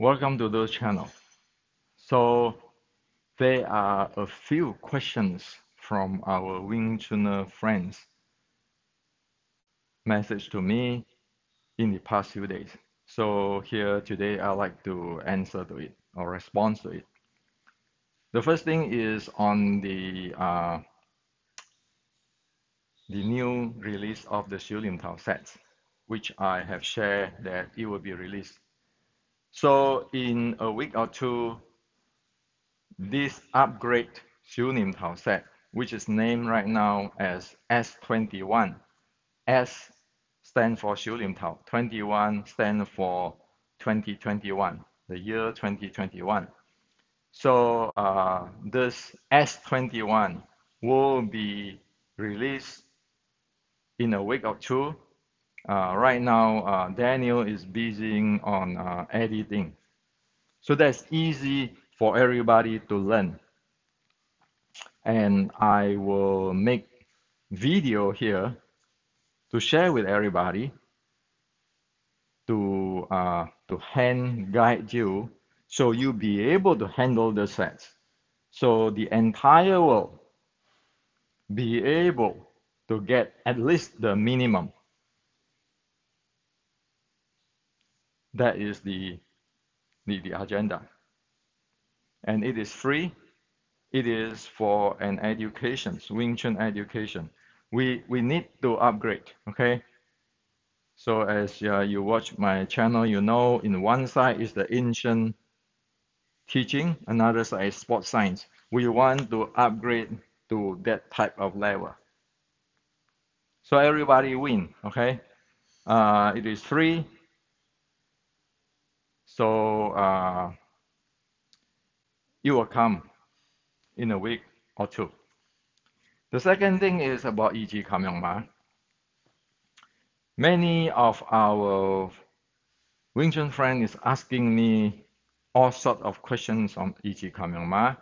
Welcome to this channel. So there are a few questions from our Wing Chun friends message to me in the past few days. So here today I'd like to answer to it or respond to it. The first thing is on the new release of the Xiu Lim Tao sets, which I have shared that it will be released. So in a week or two, this upgrade Xiu Lim Tao set, which is named right now as S21. S stands for Xiu Lim Tao, 21 stands for 2021, the year 2021. So this S21 will be released in a week or two. Right now, Daniel is busy on editing. So that's easy for everybody to learn. And I will make video here to share with everybody to hand guide you so you'll be able to handle the sets. So the entire world be able to get at least the minimum. That is the agenda. And it is free. It is for an education, Wing Chun education. We need to upgrade, okay? So as you watch my channel, you know in one side is the ancient teaching, another side is sports science. We want to upgrade to that type of level. So everybody win, okay? It is free. So it will come in a week or two. The second thing is about 一级抗氧嘛. Many of our Wing Chun friends is asking me all sorts of questions on 一级抗氧嘛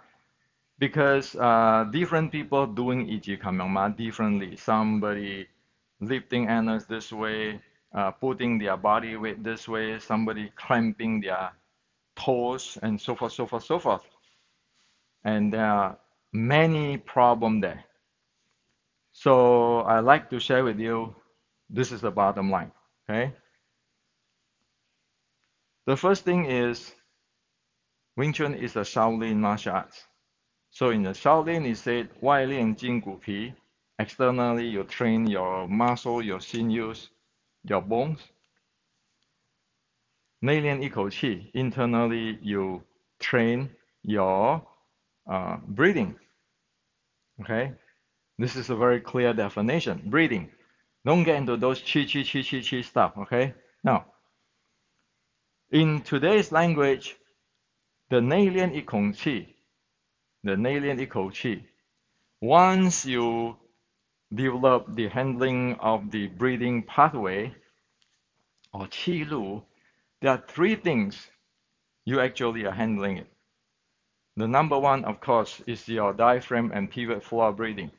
because different people doing 一级抗氧嘛 differently. Somebody lifting animals this way, putting their body weight this way, somebody clamping their toes, and so forth, so forth, so forth. And there are many problems there. So I like to share with you, this is the bottom line, okay? The first thing is Wing Chun is a Shaolin martial arts. So in the Shaolin, it said, 外练筋骨皮. Externally, you train your muscle, your sinews, your bones. 内练一口气. Internally, you train your breathing. Okay? This is a very clear definition. Breathing. Don't get into those chi stuff, okay? Now, in today's language, the 内练一口气, once you develop the handling of the breathing pathway, or qi lu, there are three things you actually are handling it. The number one, of course, is your diaphragm and pivot floor breathing,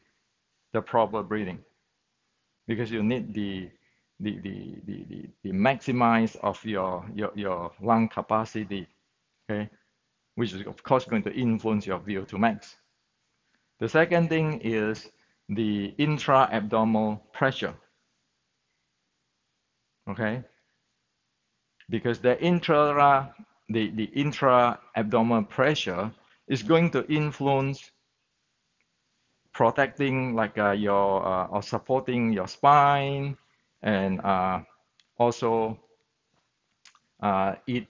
the proper breathing, because you need the maximize of your lung capacity, okay, which is of course going to influence your VO2 max. The second thing is the intra-abdominal pressure, okay, because the intra-abdominal pressure is going to influence protecting like your or supporting your spine, and also it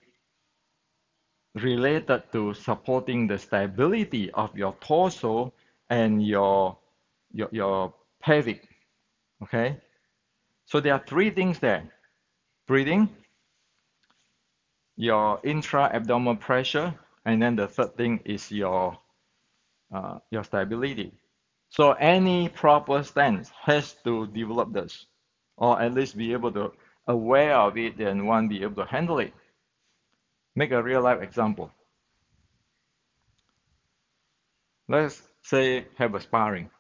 related to supporting the stability of your torso and your pelvic. Okay, so there are three things there: breathing, your intra-abdominal pressure, and then the third thing is your stability. So any proper stance has to develop this, or at least be able to aware of it and one be able to handle it. Make a real life example. Let's say have a sparring.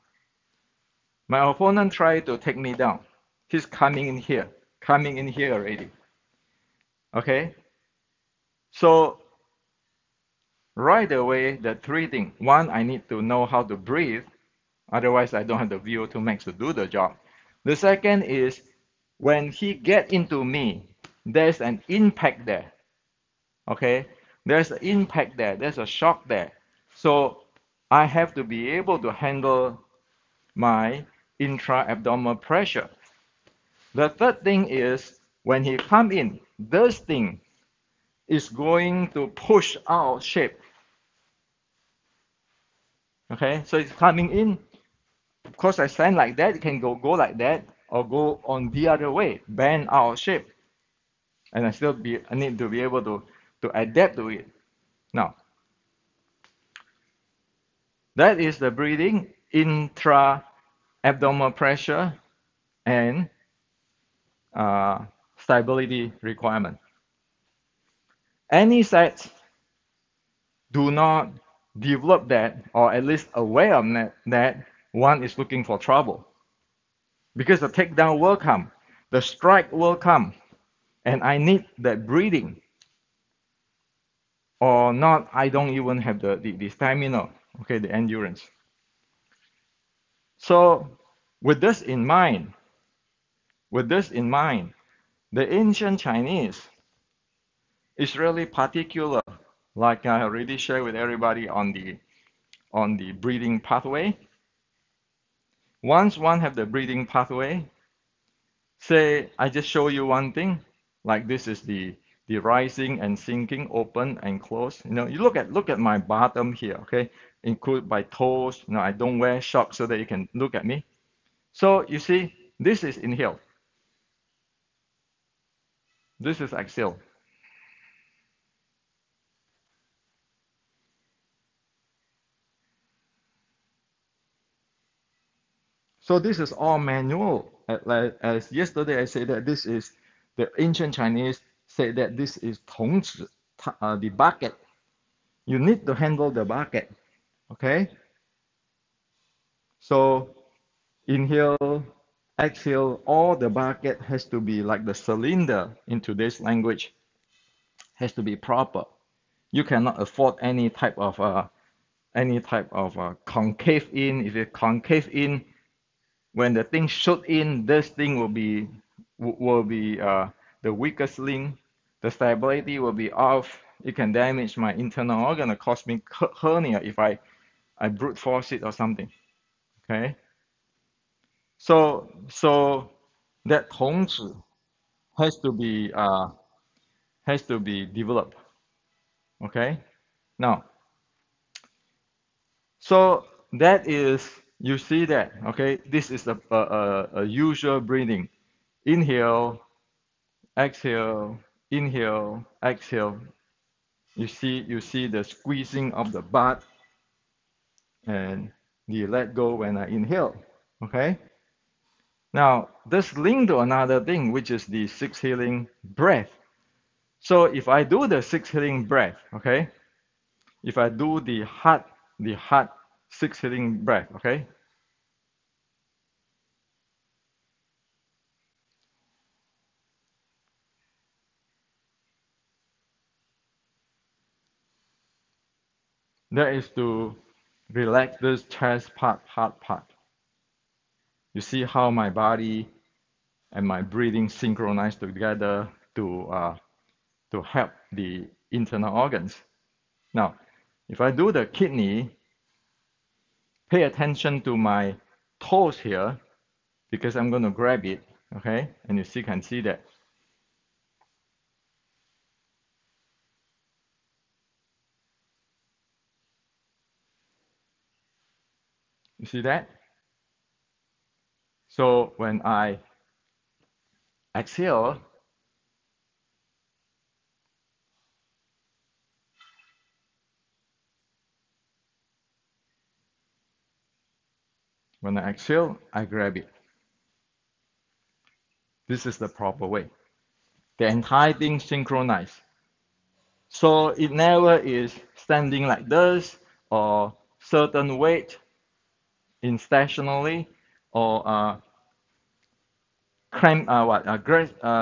My opponent tried to take me down. He's coming in here already. Okay? So right away, the three things. One, I need to know how to breathe. Otherwise, I don't have the VO2 max to do the job. The second is when he get into me, there's an impact there. Okay? There's an impact there. There's a shock there. So I have to be able to handle my intra-abdominal pressure. The third thing is when he come in, this thing is going to push out shape. Okay, so it's coming in. Of course, I stand like that. It can go like that, or go on the other way, bend out shape, and I need to be able to adapt to it. Now, that is the breathing, intra abdominal pressure, and uh, stability requirement. Any sets do not develop that, or at least aware of that one is looking for trouble. Because the takedown will come, the strike will come, and I need that breathing. Or not, I don't even have the stamina, okay, the endurance. So with this in mind, the ancient Chinese is really particular, like I already shared with everybody on the breathing pathway. Once one have the breathing pathway, say I just show you one thing, like this is the rising and sinking, open and close. You know, you look at my bottom here, okay? Include my toes. You know, I don't wear socks so that you can look at me. So you see, this is inhale. This is exhale. So this is all manual. As yesterday I said that this is the ancient Chinese said that this is 筒子, the bucket. You need to handle the bucket. Okay? So inhale, exhale, all the bucket has to be like the cylinder in today's language, has to be proper. You cannot afford any type of concave in. If you concave in, when the thing shoot in, this thing will be the weakest link. The stability will be off. It can damage my internal organ and cause me hernia if I brute force it or something. Okay, so that 筒子 has to be developed. Okay, now so that is you see that. Okay, this is a usual breathing. Inhale, exhale, inhale, exhale. You see the squeezing of the butt and the let go when I inhale. Okay. Now this link to another thing, which is the six healing breath. So if I do the six healing breath, okay, if I do the heart six healing breath, okay, that is to relax this chest part, heart part. You see how my body and my breathing synchronize together to help the internal organs. Now, if I do the kidney, pay attention to my toes here because I'm going to grab it, okay? And you can see that. You see that? So when I exhale, I grab it. This is the proper way. The entire thing synchronized. So it never is standing like this or certain weight in stationary or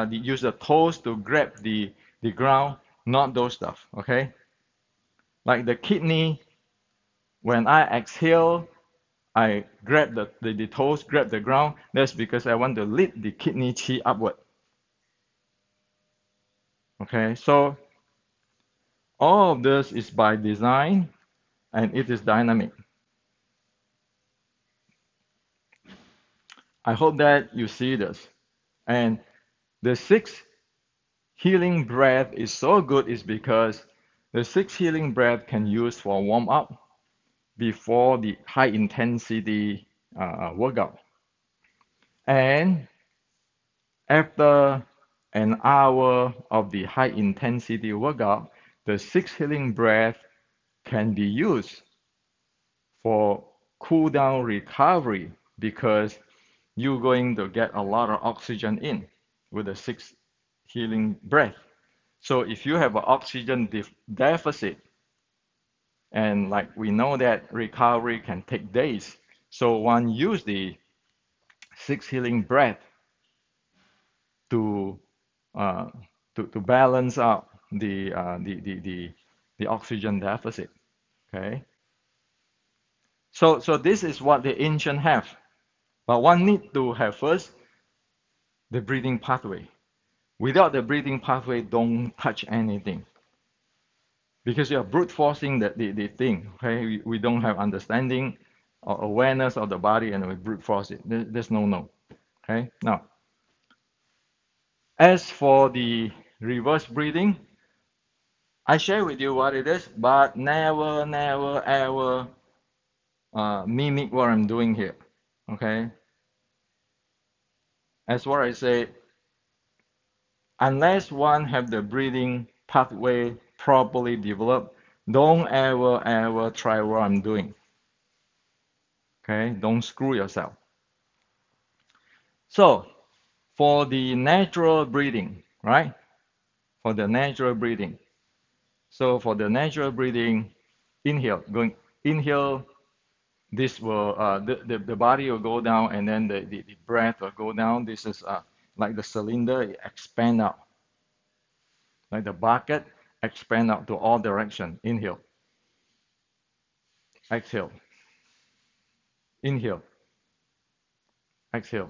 use the toes to grab the ground. not those stuff, okay? Like the kidney, when I exhale, I grab the toes, grab the ground. That's because I want to lift the kidney chi upward, okay? So all of this is by design and it is dynamic. I hope that you see this. And the sixth healing breath is so good is because the sixth healing breath can use for warm up before the high intensity workout. And after an hour of the high intensity workout, the sixth healing breath can be used for cool down recovery because you're going to get a lot of oxygen in with the sixth healing breath. So if you have an oxygen deficit, and like we know that recovery can take days, so one use the sixth healing breath to uh, to balance out the oxygen deficit. Okay, so this is what the ancient have, but one need to have first the breathing pathway. Without the breathing pathway, don't touch anything because you are brute forcing the thing. Okay, we don't have understanding or awareness of the body and we brute force it. There's no. Okay, now as for the reverse breathing, I share with you what it is, but never ever mimic what I'm doing here. Okay, as what I say, unless one have the breathing pathway properly developed, don't ever try what I'm doing. Okay, don't screw yourself. So for the natural breathing, right? For the natural breathing. So for the natural breathing, inhale, going inhale. This will the body will go down and then the breath will go down. This is like the cylinder, it expand out. Like the bucket, expand out to all direction. Inhale, exhale, inhale, exhale.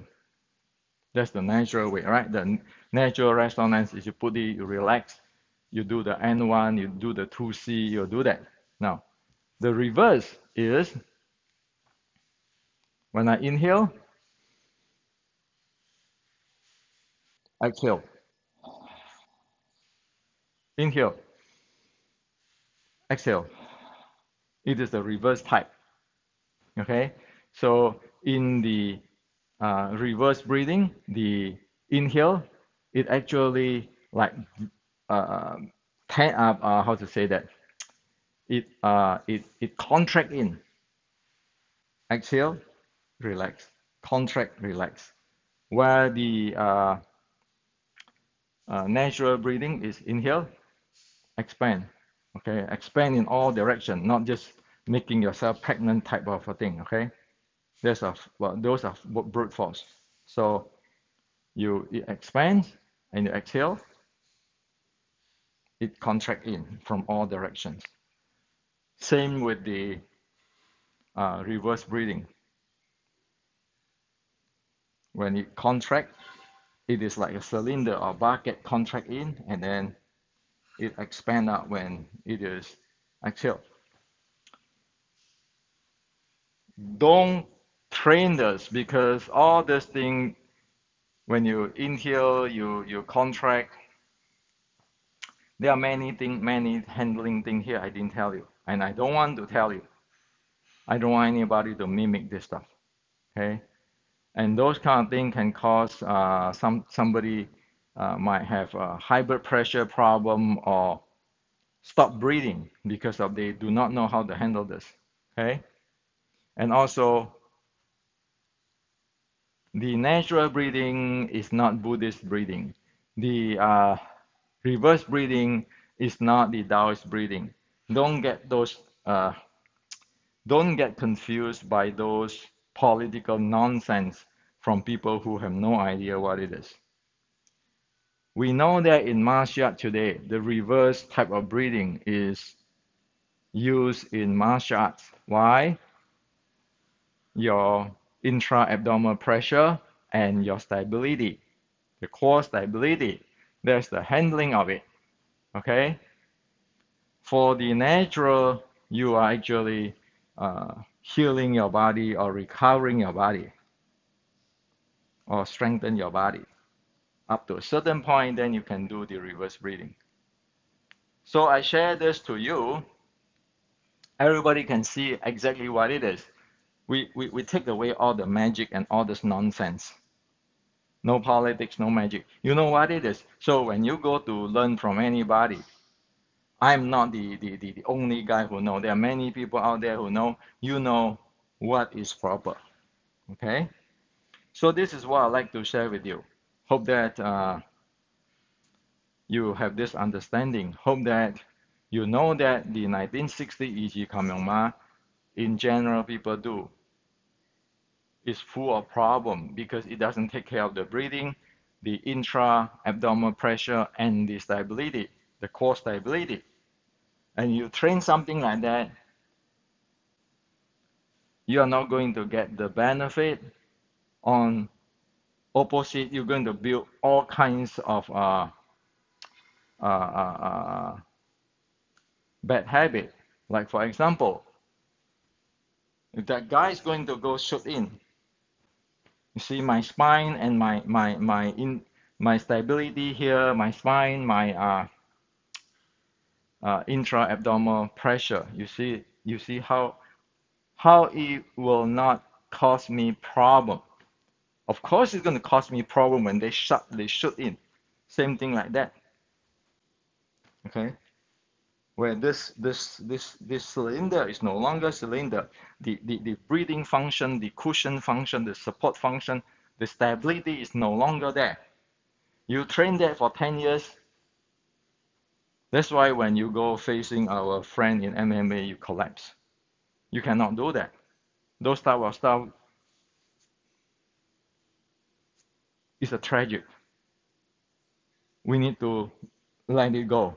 That's the natural way, right? The natural resonance is you put it, you relax, you do the N1, you do the 2C, you do that. Now, the reverse is when I inhale, exhale, inhale, exhale. It is the reverse type. Okay, so in the reverse breathing, the inhale, it actually like uh, how to say that? It contract in, exhale, relax, contract, relax. Where the natural breathing is inhale, expand. Okay, expand in all direction, not just making yourself pregnant type of a thing. Okay, those are brute force. So it expands and you exhale, it contract in from all directions. Same with the reverse breathing. When it contract, it is like a cylinder or bucket contract in and then it expand out when it is exhale. Don't train this because all this thing when you inhale, you contract. There are many handling things here I didn't tell you, and I don't want to tell you. I don't want anybody to mimic this stuff. Okay, and those kind of things can cause somebody might have a high blood pressure problem or stop breathing because of they do not know how to handle this. Okay, and also the natural breathing is not Buddhist breathing. The reverse breathing is not the Taoist breathing. Don't get those. Don't get confused by those political nonsense from people who have no idea what it is. We know that in martial art today, the reverse type of breathing is used in martial arts. Why? Your intra-abdominal pressure and your stability, the core stability. There's the handling of it. Okay? For the natural, you are actually healing your body or recovering your body or strengthen your body. Up to a certain point, then you can do the reverse breathing. So I share this to you. Everybody can see exactly what it is. We take away all the magic and all this nonsense. No politics, no magic. You know what it is. So when you go to learn from anybody, I'm not the only guy who know. There are many people out there who know. You know what is proper. Okay? So this is what I'd like to share with you. Hope that you have this understanding. Hope that you know that the 1960 EG Kamyongma, in general, people do, is full of problem because it doesn't take care of the breathing, the intra-abdominal pressure, and the stability, the core stability. And you train something like that, you are not going to get the benefit. On opposite, you're going to build all kinds of uh, uh, uh, bad habit. Like for example, if that guy is going to go shoot in, you see my spine and my stability here, my spine, my intra-abdominal pressure. You see how it will not cause me problem. Of course, it's going to cause me problem when they shoot in. Same thing like that. Okay, where this cylinder is no longer cylinder. The breathing function, the cushion function, the support function, the stability is no longer there. You train that for 10 years. That's why when you go facing our friend in MMA, you collapse. You cannot do that. Those type of stuff is a tragic. We need to let it go.